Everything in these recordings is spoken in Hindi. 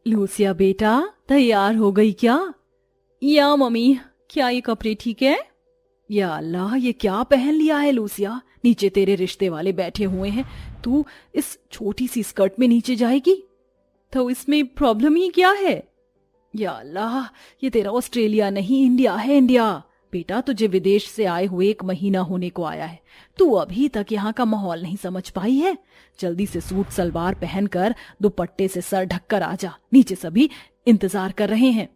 लूसिया बेटा, तैयार हो गई क्या? या मम्मी, क्या ये कपड़े ठीक है? या अल्लाह, ये क्या पहन लिया है लूसिया? नीचे तेरे रिश्ते वाले बैठे हुए हैं, तू इस छोटी सी स्कर्ट में नीचे जाएगी? तो इसमें प्रॉब्लम ही क्या है? या अल्लाह, ये तेरा ऑस्ट्रेलिया नहीं, इंडिया है, इंडिया। बेटा, तुझे विदेश से आए हुए 1 महीना होने को आया है, तू अभी तक यहाँ का माहौल नहीं समझ पाई है। जल्दी से सूट सलवार पहनकर दुपट्टे से सर ढककर आ जा, नीचे सभी इंतजार कर रहे हैं।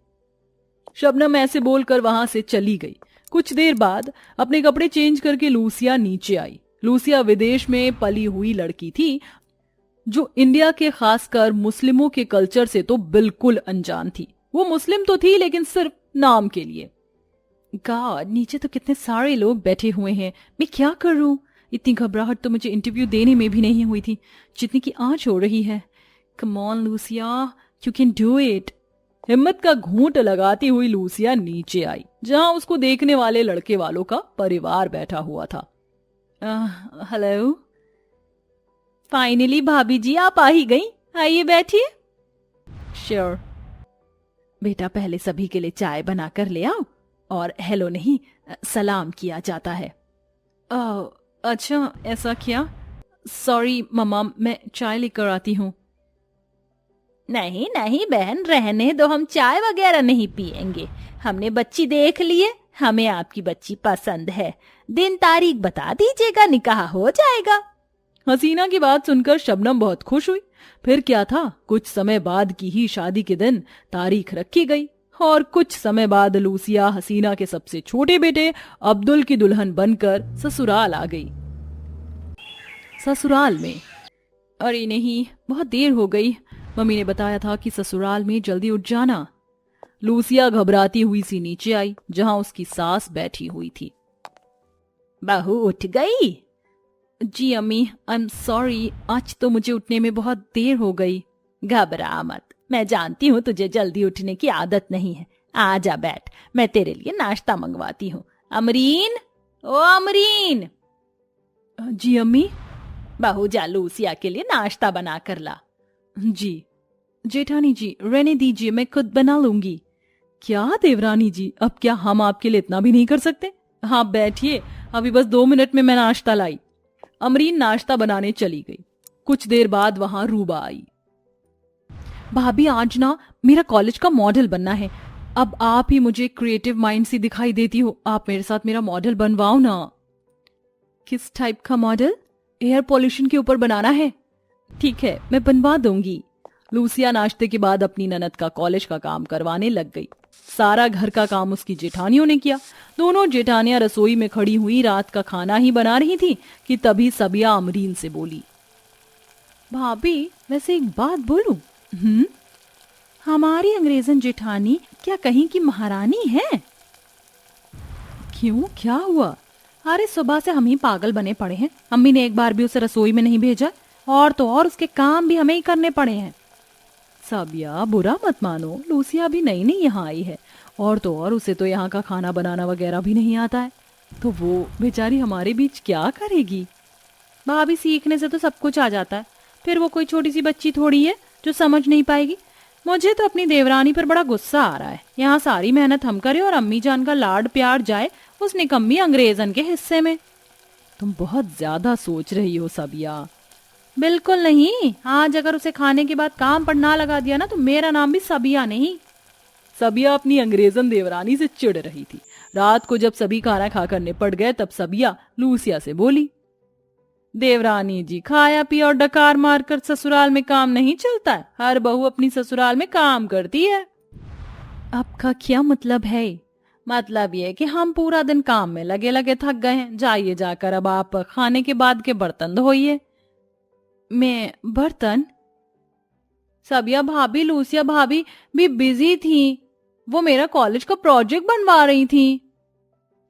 शबनम ऐसे बोलकर वहां से चली गई। कुछ देर बाद अपने कपड़े चेंज करके लूसिया नीचे आई। लूसिया विदेश में पली हुई लड़की थी, जो इंडिया के खासकर मुस्लिमों के कल्चर से तो बिल्कुल अनजान थी। वो मुस्लिम तो थी, लेकिन सिर्फ नाम के लिए। गॉड, नीचे तो कितने सारे लोग बैठे हुए हैं, मैं क्या करूं? इतनी घबराहट तो मुझे इंटरव्यू देने में भी नहीं हुई थी जितनी की आज हो रही है। Come on Lucia, you can do it. हिम्मत का घूंट लगाती हुई लूसिया नीचे आई, जहां उसको देखने वाले लड़के वालों का परिवार बैठा हुआ था। हेलो। फाइनली भाभी जी आप आ ही गई, आइए बैठिए। श्योर। बेटा, पहले सभी के लिए चाय बना कर ले आओ। और हेलो नहीं, सलाम किया जाता है। अच्छा, ऐसा क्या? सॉरी मम्मा, मैं चाय लेकर आती हूँ। नहीं नहीं बहन, रहने दो, हम चाय वगैरह नहीं पियेंगे। हमने बच्ची देख ली है, हमें आपकी बच्ची पसंद है। दिन तारीख बता दीजिएगा, निकाह हो जाएगा। हसीना की बात सुनकर शबनम बहुत खुश हुई। फिर क्या था, कुछ समय बाद की ही शादी के दिन तारीख रखी गई और कुछ समय बाद लूसिया हसीना के सबसे छोटे बेटे अब्दुल की दुल्हन बनकर ससुराल आ गई। ससुराल में, अरे नहीं, बहुत देर हो गई। मम्मी ने बताया था कि ससुराल में जल्दी उठ जाना। लूसिया घबराती हुई सी नीचे आई, जहां उसकी सास बैठी हुई थी। बहू उठ गई? जी अम्मी, आई एम सॉरी, आज तो मुझे उठने में बहुत देर हो गई। घबरा मत, मैं जानती हूँ तुझे जल्दी उठने की आदत नहीं है। आ जा बैठ, मैं तेरे लिए नाश्ता मंगवाती हूँ। अमरीन, ओ अमरीन। जी अम्मी। बहू जा लूसिया के लिए नाश्ता बना कर ला। जी जेठानी जी, रहने दीजिए, मैं खुद बना लूंगी। क्या देवरानी जी, अब क्या हम आपके लिए इतना भी नहीं कर सकते? हाँ बैठिए, अभी बस 2 मिनट में मैं नाश्ता लाई। अमरीन नाश्ता बनाने चली गई। कुछ देर बाद वहां रूबा आई। भाभी, आज ना मेरा कॉलेज का मॉडल बनना है। अब आप ही मुझे क्रिएटिव माइंड सी दिखाई देती हो, आप मेरे साथ मेरा मॉडल बनवाओ ना। किस टाइप का मॉडल? एयर पोल्यूशन के ऊपर बनाना है। ठीक है, मैं बनवा दूंगी। लूसिया नाश्ते के बाद अपनी ननद का कॉलेज का काम करवाने लग गई। सारा घर का काम उसकी जेठानियों ने किया। दोनों जेठानियां रसोई में खड़ी हुई रात का खाना ही बना रही थी कि तभी सबिया अमरीन से बोली, भाभी वैसे एक बात बोलूं? हमारी अंग्रेजन जेठानी क्या कहीं की महारानी है? क्यों, क्या हुआ? अरे सुबह से हम ही पागल बने पड़े हैं। अम्मी ने एक बार भी उसे रसोई में नहीं भेजा, और तो और उसके काम भी हमें ही करने पड़े हैं। साबिया, बुरा मत मानो, लूसिया भी नई नई यहाँ आई है, और तो और उसे तो यहाँ का खाना बनाना वगैरह भी नहीं आता है, तो वो बेचारी हमारे बीच क्या करेगी? भाभी, सीखने से तो सब कुछ आ जाता है, फिर वो कोई छोटी सी बच्ची थोड़ी है जो समझ नहीं पाएगी। मुझे तो अपनी देवरानी पर बड़ा गुस्सा आ रहा है। यहाँ सारी मेहनत हम करें और अम्मी जान का लाड प्यार जाए उस निकम्मी अंग्रेजन के हिस्से में। तुम बहुत ज्यादा सोच रही हो साबिया। बिल्कुल नहीं, आज अगर उसे खाने के बाद काम पर ना लगा दिया ना, तो मेरा नाम भी सबिया नहीं। सबिया अपनी अंग्रेजन देवरानी से चिढ़ रही थी। रात को जब सभी खाना खाकर निपट गए, तब सबिया लूसिया से बोली, देवरानी जी, खाया पिया और डकार मारकर ससुराल में काम नहीं चलता है। हर बहू अपनी ससुराल में काम करती है। आपका क्या मतलब है? मतलब ये कि हम पूरा दिन काम में लगे लगे थक गए हैं। जाइए जाकर अब आप खाने के बाद के बर्तन धोइए। मैं बर्तन? सबिया भाभी, लूसिया भाभी भी बिजी थी, वो मेरा कॉलेज का प्रोजेक्ट बनवा रही थी।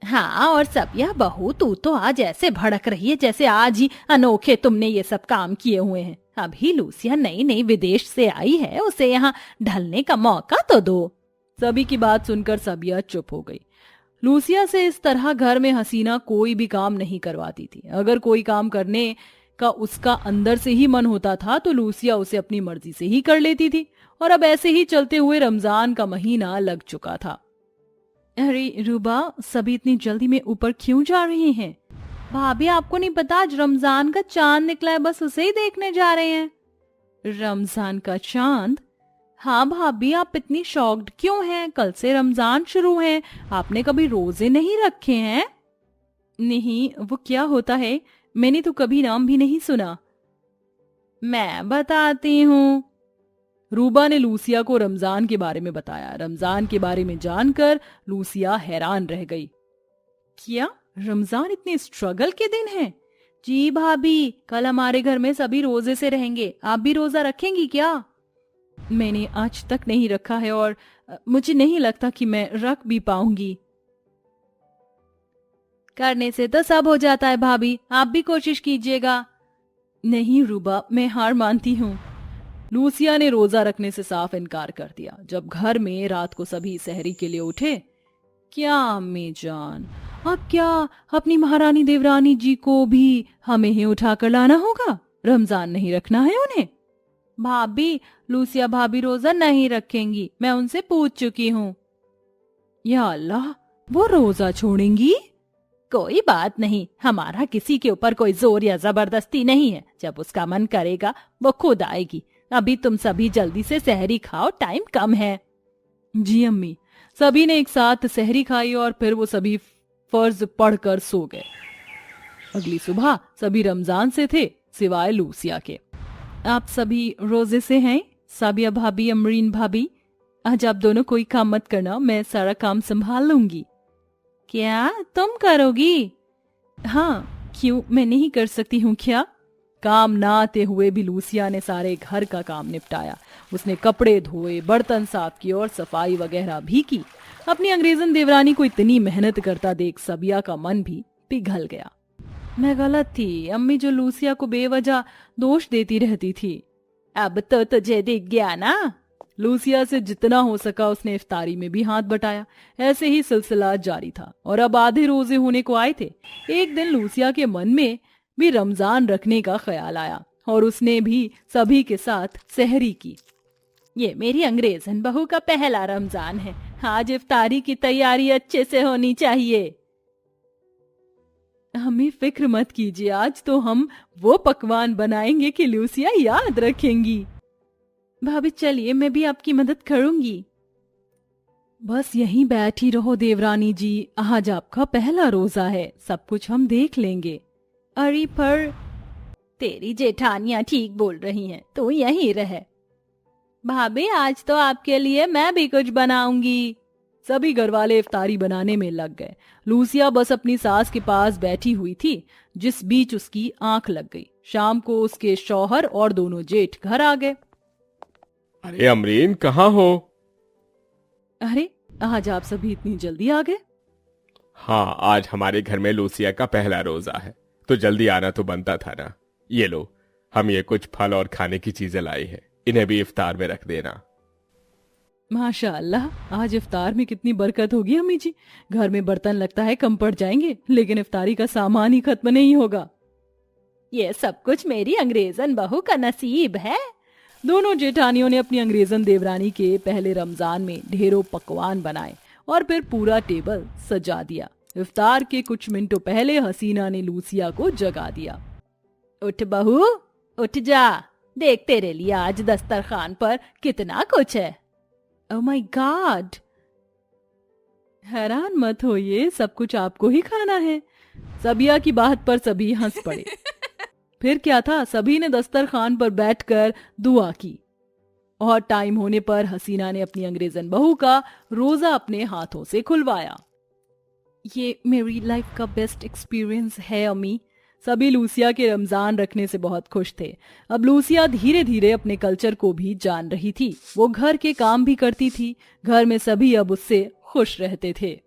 हाँ, और सबिया बहू, तू तो आज ऐसे भड़क रही है जैसे आज ही अनोखे तुमने ये सब काम किए हुए हैं। अभी लूसिया नई नई विदेश से आई है, उसे यहाँ ढलने का मौका तो दो। सभी की बात सुनकर सबिया चुप हो गई। लूसिया से इस तरह घर में हसीना कोई भी काम नहीं करवाती थी। अगर कोई काम करने का उसका अंदर से ही मन होता था तो लूसिया उसे अपनी मर्जी से ही कर लेती थी। और अब ऐसे ही चलते हुए रमजान का महीना लग चुका था। अरे रूबा, सभी इतनी जल्दी में ऊपर क्यों जा रही हैं? भाभी, आपको नहीं पता आज रमजान का चांद निकला है, बस उसे ही देखने जा रहे हैं। रमजान का चांद? हाँ भाभी, आप इतनी शॉक्ड क्यों हैं? कल से रमजान शुरू है, आपने कभी रोजे नहीं रखे हैं? नहीं, वो क्या होता है? मैंने तो कभी नाम भी नहीं सुना। मैं बताती हूँ। रूबा ने लूसिया को रमजान के बारे में बताया। रमजान के बारे में जानकर लूसिया हैरान रह गई। क्या रमजान इतने स्ट्रगल के दिन हैं? जी भाभी, कल हमारे घर में सभी रोजे से रहेंगे, आप भी रोजा रखेंगी क्या? मैंने आज तक नहीं रखा है और मुझे नहीं लगता कि मैं रख भी पाऊंगी। करने से तो सब हो जाता है भाभी, आप भी कोशिश कीजिएगा। नहीं रूबा, मैं हार मानती हूँ। लूसिया ने रोजा रखने से साफ इनकार कर दिया। जब घर में रात को सभी सहरी के लिए उठे, क्या अम्मी जान, अब क्या अपनी महारानी देवरानी जी को भी हमें ही उठाकर लाना होगा? रमजान नहीं रखना है उन्हें? भाभी, लूसिया भाभी रोजा नहीं रखेंगी, मैं उनसे पूछ चुकी हूँ। या अल्लाह, वो रोजा छोड़ेंगी? कोई बात नहीं, हमारा किसी के ऊपर कोई जोर या जबरदस्ती नहीं है। जब उसका मन करेगा वो खुद आएगी। अभी तुम सभी जल्दी से सहरी खाओ, टाइम कम है। जी अम्मी। सभी ने एक साथ सहरी खाई और फिर वो सभी फर्ज पढ़कर सो गए। अगली सुबह सभी रमजान से थे सिवाय लूसिया के। आप सभी रोजे से हैं? साबिया भाभी, अमरीन भाभी, आज आप दोनों कोई काम मत करना, मैं सारा काम संभाल लूंगी। क्या तुम करोगी? हाँ, क्यों, मैं नहीं कर सकती हूँ क्या? काम ना आते हुए भी लूसिया ने सारे घर का काम निपटाया। उसने कपड़े धोए, बर्तन साफ किए और सफाई वगैरह भी की। अपनी अंग्रेजन देवरानी को इतनी मेहनत करता देख सबिया का मन भी पिघल गया। मैं गलत थी अम्मी, जो लूसिया को बेवजह दोष देती रहती थी। अब तो तुझे दिख गया ना। लूसिया से जितना हो सका उसने इफ्तारी में भी हाथ बटाया। ऐसे ही सिलसिला जारी था और अब आधे रोजे होने को आए थे। एक दिन लूसिया के मन में भी रमजान रखने का ख्याल आया और उसने भी सभी के साथ सहरी की। ये मेरी अंग्रेजन बहू का पहला रमजान है, आज इफ्तारी की तैयारी अच्छे से होनी चाहिए। हमें फिक्र मत कीजिए, आज तो हम वो पकवान बनाएंगे कि लूसिया याद रखेंगी। भाभी चलिए, मैं भी आपकी मदद करूंगी। बस यहीं बैठी रहो देवरानी जी, आज आपका पहला रोजा है, सब कुछ हम देख लेंगे। अरे पर तेरी जेठानियां ठीक बोल रही हैं, तू यहीं रह। भाभी, आज तो आपके लिए मैं भी कुछ बनाऊंगी। सभी घरवाले इफ्तारी बनाने में लग गए। लूसिया बस अपनी सास के पास बैठी हुई थी, जिस बीच उसकी आंख लग गई। शाम को उसके शौहर और दोनों जेठ घर आ गए। अरे अमरीन, कहाँ हो? अरे, आज आप सभी इतनी जल्दी आ गए? हाँ, आज हमारे घर में लूसिया का पहला रोजा है, तो जल्दी आना तो बनता था ना। ये लो, हम ये कुछ फल और खाने की चीजें लाई हैं, इन्हें भी इफ्तार में रख देना। माशाअल्लाह, आज इफ्तार में कितनी बरकत होगी अम्मी जी। घर में बर्तन लगता है कम पड़ जाएंगे, लेकिन इफ्तारी का सामान ही खत्म नहीं होगा। ये सब कुछ मेरी अंग्रेजन बहू का नसीब है। दोनों जेठानियों ने अपनी अंग्रेजन देवरानी के पहले रमजान में ढेरों पकवान बनाए और फिर पूरा टेबल सजा दिया। इफ्तार के कुछ मिनटों पहले हसीना ने लूसिया को जगा दिया। उठ बहू, उठ जा, देख तेरे लिए आज दस्तरखान पर कितना कुछ है। Oh my God! हैरान मत होइए, सब कुछ आपको ही खाना है। सबिया की बात पर सभी हंस पड़े। फिर क्या था, सभी ने दस्तरखान पर बैठकर दुआ की और टाइम होने पर हसीना ने अपनी अंग्रेजन बहू का रोजा अपने हाथों से खुलवाया। ये मेरी लाइफ का बेस्ट एक्सपीरियंस है अम्मी। सभी लूसिया के रमजान रखने से बहुत खुश थे। अब लूसिया धीरे धीरे अपने कल्चर को भी जान रही थी। वो घर के काम भी करती थी। घर में सभी अब उससे खुश रहते थे।